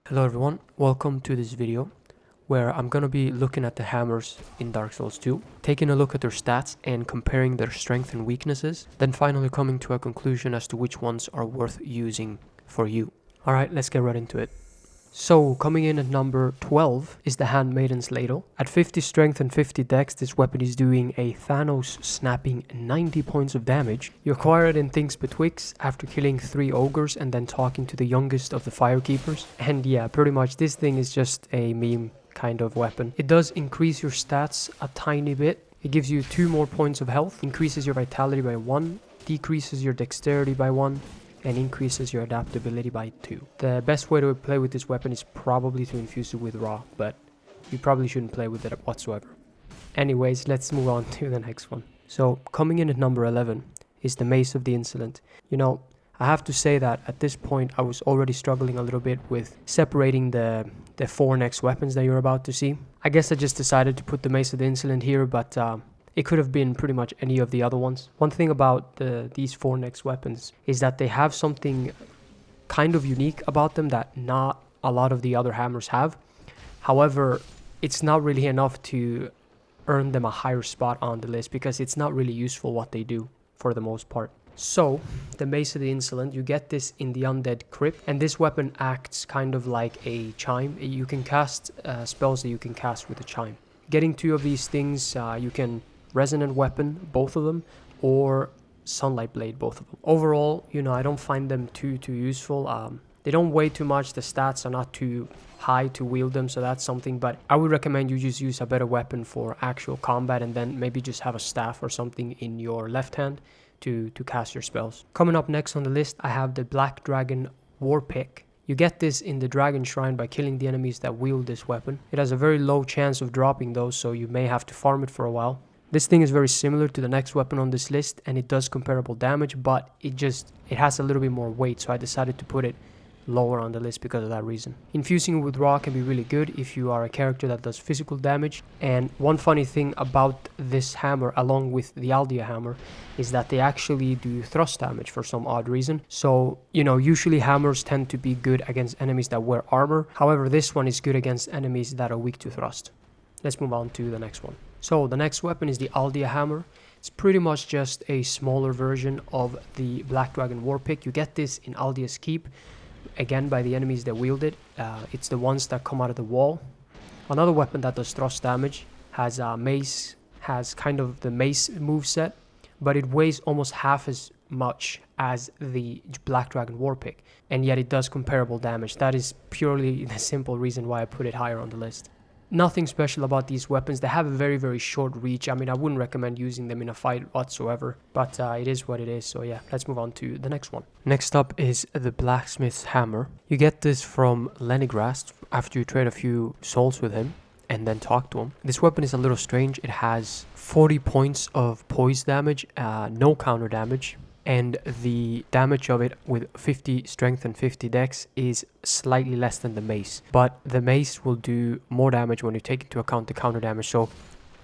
Hello everyone, welcome to this video where I'm gonna be looking at the hammers in Dark Souls 2, taking a look at their stats and comparing their strength and weaknesses, then finally coming to a conclusion as to which ones are worth using for you. Alright, let's get right into it. So, coming in at number 12 is the Handmaiden's Ladle. At 50 strength and 50 dex, this weapon is doing a Thanos snapping 90 points of damage. You acquire it in Things Betwixt after killing 3 ogres and then talking to the youngest of the Firekeepers. And yeah, pretty much this thing is just a meme kind of weapon. It does increase your stats a tiny bit. It gives you 2 more points of health, increases your vitality by 1, decreases your dexterity by 1, and increases your adaptability by 2. The best way to play with this weapon is probably to infuse it with raw, but you probably shouldn't play with it whatsoever. Anyways, let's move on to the next one. So, coming in at number 11 is the Mace of the Insolent. You know, I have to say that at this point I was already struggling a little bit with separating the 4 next weapons that you're about to see. I guess I just decided to put the Mace of the Insolent here, but it could have been pretty much any of the other ones. One thing about these 4 next weapons is that they have something kind of unique about them that not a lot of the other hammers have. However, it's not really enough to earn them a higher spot on the list because it's not really useful what they do for the most part. So, the Mace of the Insolent, you get this in the Undead Crypt, and this weapon acts kind of like a chime. You can cast spells that you can cast with a chime. Getting 2 of these things, you can Resonant Weapon, both of them, or Sunlight Blade, both of them. Overall, you know, I don't find them too useful. They don't weigh too much, the stats are not too high to wield them, so that's something, but I would recommend you just use a better weapon for actual combat and then maybe just have a staff or something in your left hand to cast your spells. Coming up next on the list, I have the Black Dragon War Pick. You get this in the Dragon Shrine by killing the enemies that wield this weapon. It has a very low chance of dropping those, so you may have to farm it for a while. This thing is very similar to the next weapon on this list, and it does comparable damage, but it has a little bit more weight, so I decided to put it lower on the list because of that reason. Infusing it with raw can be really good if you are a character that does physical damage. And one funny thing about this hammer, along with the Aldia hammer, is that they actually do thrust damage for some odd reason. So, you know, usually hammers tend to be good against enemies that wear armor. However, this one is good against enemies that are weak to thrust. Let's move on to the next one. So the next weapon is the Aldia hammer. It's pretty much just a smaller version of the Black Dragon War Pick. You get this in Aldia's Keep, again by the enemies that wield it. It's the ones that come out of the wall. Another weapon that does thrust damage, has a mace, has kind of the mace moveset, but it weighs almost half as much as the Black Dragon War Pick, and yet it does comparable damage. That is purely the simple reason why I put it higher on the list. Nothing special about these weapons. They have a very short reach. I mean, I wouldn't recommend using them in a fight whatsoever, but it is what it is. So yeah, let's move on to the next one. Next up is the Blacksmith's Hammer. You get this from Lenigrast after you trade a few souls with him and then talk to him. This weapon is a little strange. It has 40 points of poise damage, no counter damage. And the damage of it with 50 strength and 50 dex is slightly less than the mace. But the mace will do more damage when you take into account the counter damage. So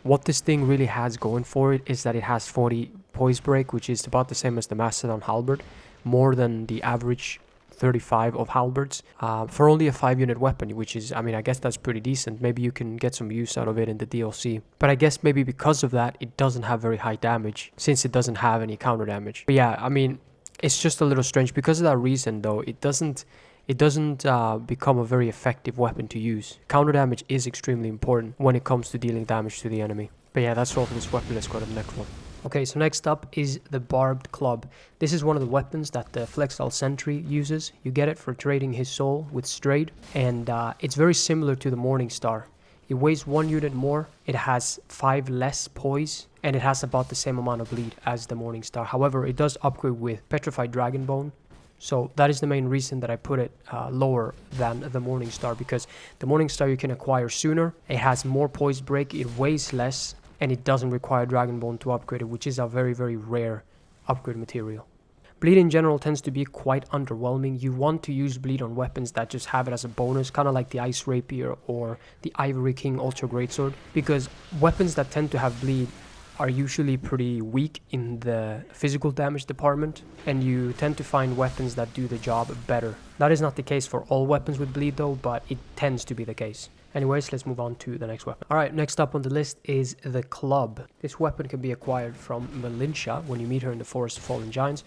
what this thing really has going for it is that it has 40 poise break, which is about the same as the Mastodon Halberd, more than the average 35 of halberds, for only a 5-unit weapon, which is, I mean, I guess that's pretty decent. Maybe you can get some use out of it in the DLC. But I guess maybe because of that, it doesn't have very high damage, since it doesn't have any counter damage. But yeah, I mean, it's just a little strange. Because of that reason, though, it doesn't become a very effective weapon to use. Counter damage is extremely important when it comes to dealing damage to the enemy. But yeah, that's all for this weapon. Let's go to the next one. Okay, so next up is the Barbed Club. This is one of the weapons that the Flexal Sentry uses. You get it for trading his soul with Strayed, and it's very similar to the Morning Star. It weighs 1 unit more, it has 5 less poise, and it has about the same amount of bleed as the Morning Star. However, it does upgrade with Petrified Dragon Bone, so that is the main reason that I put it lower than the Morning Star, because the Morning Star you can acquire sooner, it has more poise break, it weighs less, and it doesn't require Dragon Bone to upgrade it, which is a very rare upgrade material. Bleed in general tends to be quite underwhelming. You want to use bleed on weapons that just have it as a bonus, kind of like the Ice Rapier or the Ivory King Ultra Greatsword, because weapons that tend to have bleed are usually pretty weak in the physical damage department, and you tend to find weapons that do the job better. That is not the case for all weapons with bleed though, but it tends to be the case. Anyways, let's move on to the next weapon. Alright, next up on the list is the club. This weapon can be acquired from Melintia when you meet her in the Forest of Fallen Giants,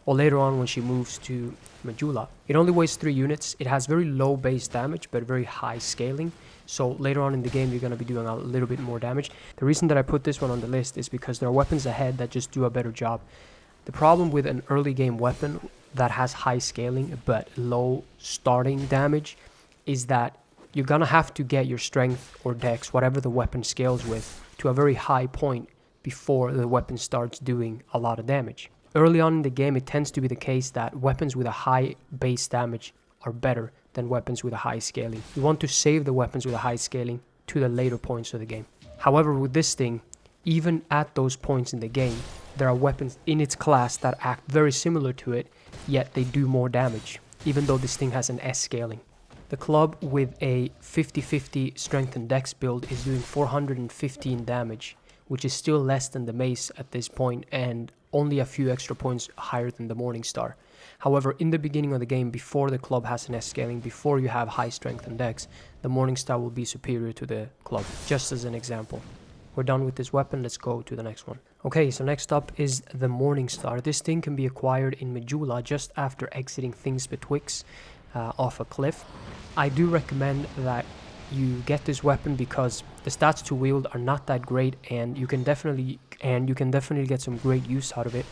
or later on when she moves to Majula. It only weighs 3 units, it has very low base damage but very high scaling, so later on in the game you're going to be doing a little bit more damage. The reason that I put this one on the list is because there are weapons ahead that just do a better job. The problem with an early game weapon that has high scaling but low starting damage is that you're going to have to get your strength or dex, whatever the weapon scales with, to a very high point before the weapon starts doing a lot of damage. Early on in the game, it tends to be the case that weapons with a high base damage are better than weapons with a high scaling. You want to save the weapons with a high scaling to the later points of the game. However, with this thing, even at those points in the game, there are weapons in its class that act very similar to it, yet they do more damage, even though this thing has an S scaling. The club with a 50-50 strength and dex build is doing 415 damage, which is still less than the mace at this point and only a few extra points higher than the Morningstar. However, in the beginning of the game, before the club has an S scaling, before you have high strength and dex, the Morningstar will be superior to the club, just as an example. We're done with this weapon, let's go to the next one. Okay, so next up is the Morningstar. This thing can be acquired in Majula just after exiting Things Betwixt off a cliff. I do recommend that you get this weapon because the stats to wield are not that great, and you can definitely get some great use out of it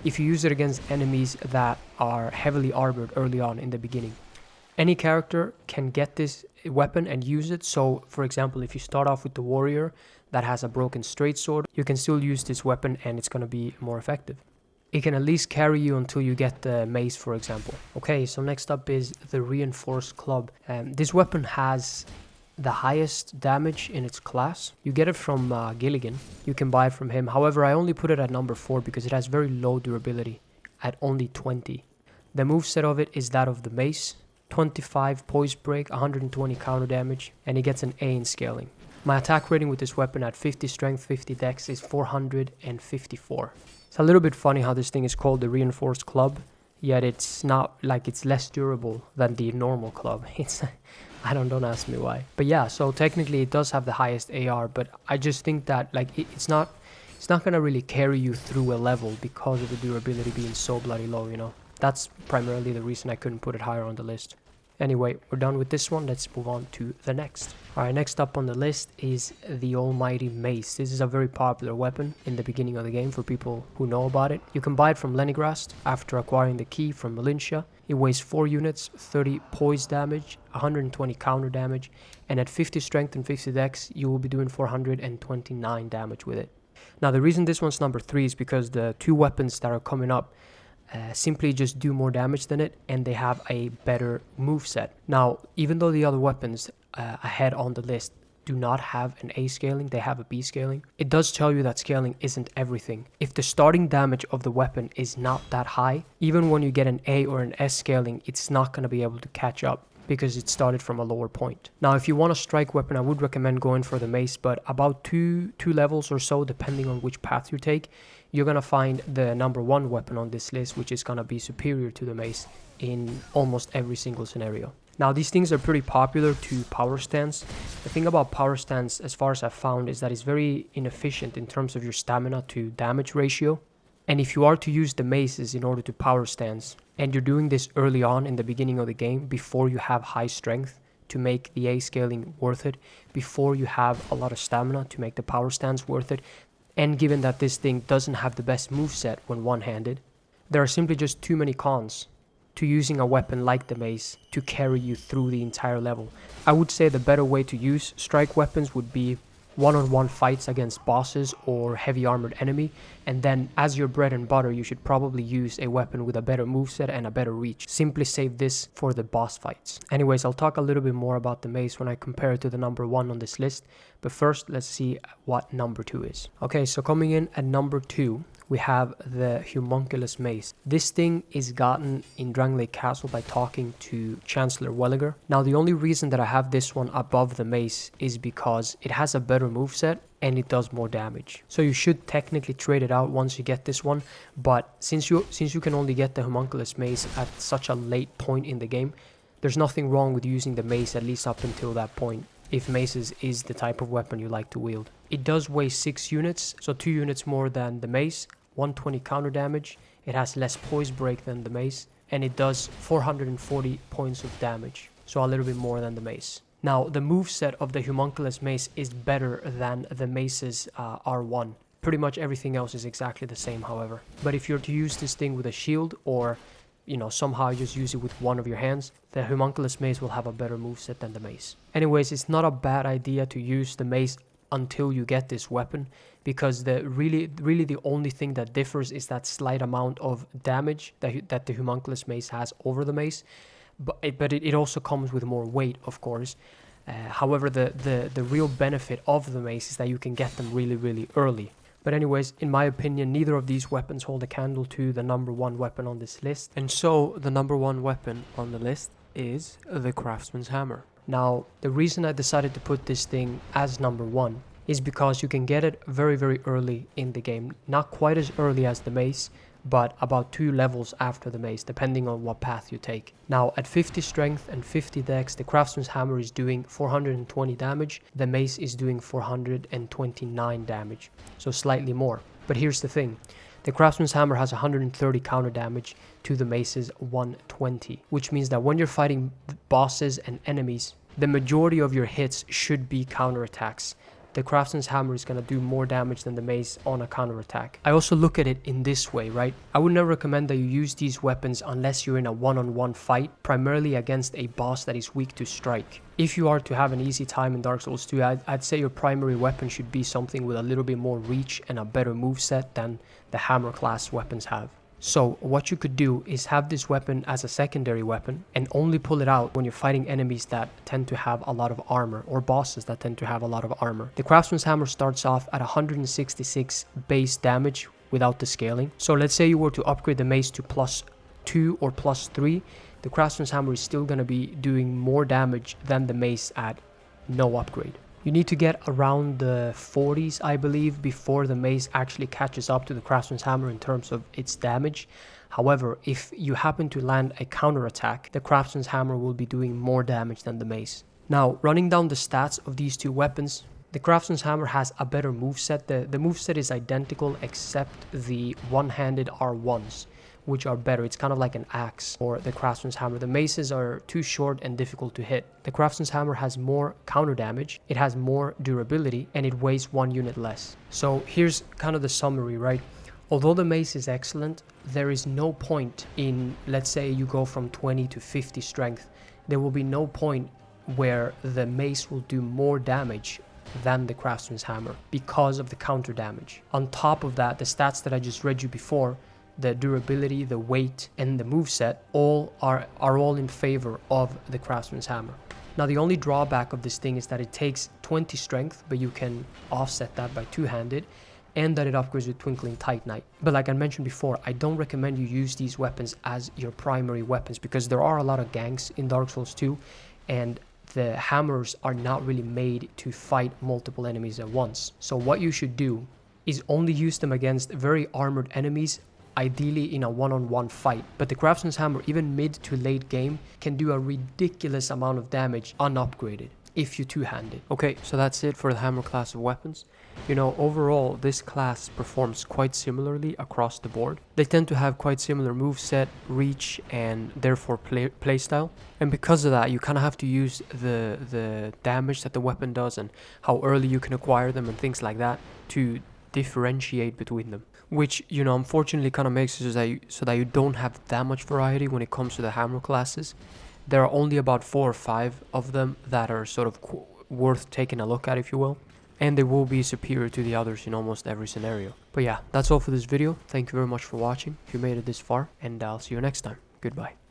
if you use it against enemies that are heavily armored early on in the beginning. Any character can get this weapon and use it. So for example, if you start off with the warrior that has a broken straight sword, you can still use this weapon and it's going to be more effective. It can at least carry you until you get the mace, for example. Okay, so next up is the reinforced club. This weapon has the highest damage in its class. You get it from Gilligan. You can buy it from him. However, I only put it at number 4 because it has very low durability at only 20. The moveset of it is that of the mace. 25 poise break, 120 counter damage, and it gets an A in scaling. My attack rating with this weapon at 50 strength, 50 dex is 454. It's a little bit funny how this thing is called the reinforced club, yet it's not like it's less durable than the normal club. Don't ask me why. But yeah, so technically it does have the highest AR, but I just think that like it's not gonna really carry you through a level because of the durability being so bloody low, you know. That's primarily the reason I couldn't put it higher on the list. Anyway, we're done with this one. Let's move on to the next. Alright, next up on the list is the almighty mace. This is a very popular weapon in the beginning of the game for people who know about it. You can buy it from Lenigrast after acquiring the key from Melintia. It weighs 4 units, 30 poise damage, 120 counter damage, and at 50 strength and 50 dex, you will be doing 429 damage with it. Now, the reason this one's number 3 is because the 2 weapons that are coming up simply just do more damage than it, and they have a better moveset. Now, even though the other weapons ahead on the list do not have an A scaling, they have a B scaling, it does tell you that scaling isn't everything. If the starting damage of the weapon is not that high, even when you get an A or an S scaling, it's not going to be able to catch up because it started from a lower point. Now, if you want a strike weapon, I would recommend going for the mace, but about two levels or so, depending on which path you take, you're going to find the number 1 weapon on this list, which is going to be superior to the mace in almost every single scenario. Now, these things are pretty popular to power stance. The thing about power stance, as far as I've found, is that it's very inefficient in terms of your stamina to damage ratio. And if you are to use the maces in order to power stance, and you're doing this early on in the beginning of the game before you have high strength to make the A scaling worth it, before you have a lot of stamina to make the power stance worth it, and given that this thing doesn't have the best moveset when one-handed, there are simply just too many cons to using a weapon like the mace to carry you through the entire level. I would say the better way to use strike weapons would be one-on-one fights against bosses or heavy armored enemy, and then as your bread and butter, you should probably use a weapon with a better moveset and a better reach. Simply save this for the boss fights. Anyways, I'll talk a little bit more about the mace when I compare it to the number 1 on this list, but first let's see what number 2 is. Okay, so coming in at number 2, we have the Homunculus Mace. This thing is gotten in Drangley Castle by talking to Chancellor Welliger. Now, the only reason that I have this one above the mace is because it has a better moveset and it does more damage. So you should technically trade it out once you get this one, but since you can only get the Homunculus Mace at such a late point in the game, there's nothing wrong with using the mace at least up until that point, if maces is the type of weapon you like to wield. It does weigh 6 units, so 2 units more than the mace, 120 counter damage, it has less poise break than the mace, and it does 440 points of damage, so a little bit more than the mace. Now, the moveset of the Homunculus Mace is better than the mace's R1. Pretty much everything else is exactly the same, however. But if you're to use this thing with a shield, or somehow just use it with one of your hands, the Homunculus Mace will have a better moveset than the mace. Anyways, it's not a bad idea to use the mace until you get this weapon, because really the only thing that differs is that slight amount of damage that the Homunculus Mace has over the mace, but it also comes with more weight, of course. However, the real benefit of the mace is that you can get them really early. But anyways, in my opinion, neither of these weapons hold a candle to the number 1 weapon on this list. And so, the number 1 weapon on the list is the Craftsman's Hammer. Now, the reason I decided to put this thing as number 1 is because you can get it very early in the game. Not quite as early as the mace, but about 2 levels after the mace, depending on what path you take. Now, at 50 strength and 50 dex, the Craftsman's Hammer is doing 420 damage, the mace is doing 429 damage, so slightly more. But here's the thing, the Craftsman's Hammer has 130 counter damage to the mace's 120, which means that when you're fighting bosses and enemies, the majority of your hits should be counterattacks. The Craftsman's Hammer is going to do more damage than the mace on a counterattack. I also look at it in this way, right? I would never recommend that you use these weapons unless you're in a one-on-one fight, primarily against a boss that is weak to strike. If you are to have an easy time in Dark Souls 2, I'd say your primary weapon should be something with a little bit more reach and a better moveset than the hammer class weapons have. So what you could do is have this weapon as a secondary weapon and only pull it out when you're fighting enemies that tend to have a lot of armor, or bosses that tend to have a lot of armor. The Craftsman's Hammer starts off at 166 base damage without the scaling. So let's say you were to upgrade the mace to +2 or +3, the Craftsman's Hammer is still going to be doing more damage than the mace at no upgrade. You need to get around the 40s, I believe, before the mace actually catches up to the Craftsman's Hammer in terms of its damage. However, if you happen to land a counterattack, the Craftsman's Hammer will be doing more damage than the mace. Now, running down the stats of these 2 weapons, the Craftsman's Hammer has a better moveset. The moveset is identical except the one-handed R1s, which are better. It's kind of like an axe for the Craftsman's Hammer. The maces are too short and difficult to hit. The Craftsman's Hammer has more counter damage, it has more durability, and it weighs 1 unit less. So here's kind of the summary, right? Although the mace is excellent, there is no point in, let's say you go from 20 to 50 strength, there will be no point where the mace will do more damage than the Craftsman's Hammer because of the counter damage. On top of that, the stats that I just read you before, the durability, the weight, and the moveset all are all in favor of the Craftsman's Hammer. Now, the only drawback of this thing is that it takes 20 strength, but you can offset that by two-handed, and that it upgrades with Twinkling Titanite. But like I mentioned before, I don't recommend you use these weapons as your primary weapons because there are a lot of ganks in Dark Souls 2, and the hammers are not really made to fight multiple enemies at once. So what you should do is only use them against very armored enemies, ideally in a one-on-one fight. But the Craftsman's Hammer, even mid to late game, can do a ridiculous amount of damage unupgraded if you two-hand it. Okay, so that's it for the hammer class of weapons. You know, overall, this class performs quite similarly across the board. They tend to have quite similar moveset, reach, and therefore playstyle. And because of that, you kind of have to use the damage that the weapon does and how early you can acquire them and things like that to differentiate between them. Which, you know, unfortunately kind of makes it so that you don't have that much variety when it comes to the hammer classes. There are only about 4 or 5 of them that are sort of worth taking a look at, if you will. And they will be superior to the others in almost every scenario. But yeah, that's all for this video. Thank you very much for watching if you made it this far, and I'll see you next time. Goodbye.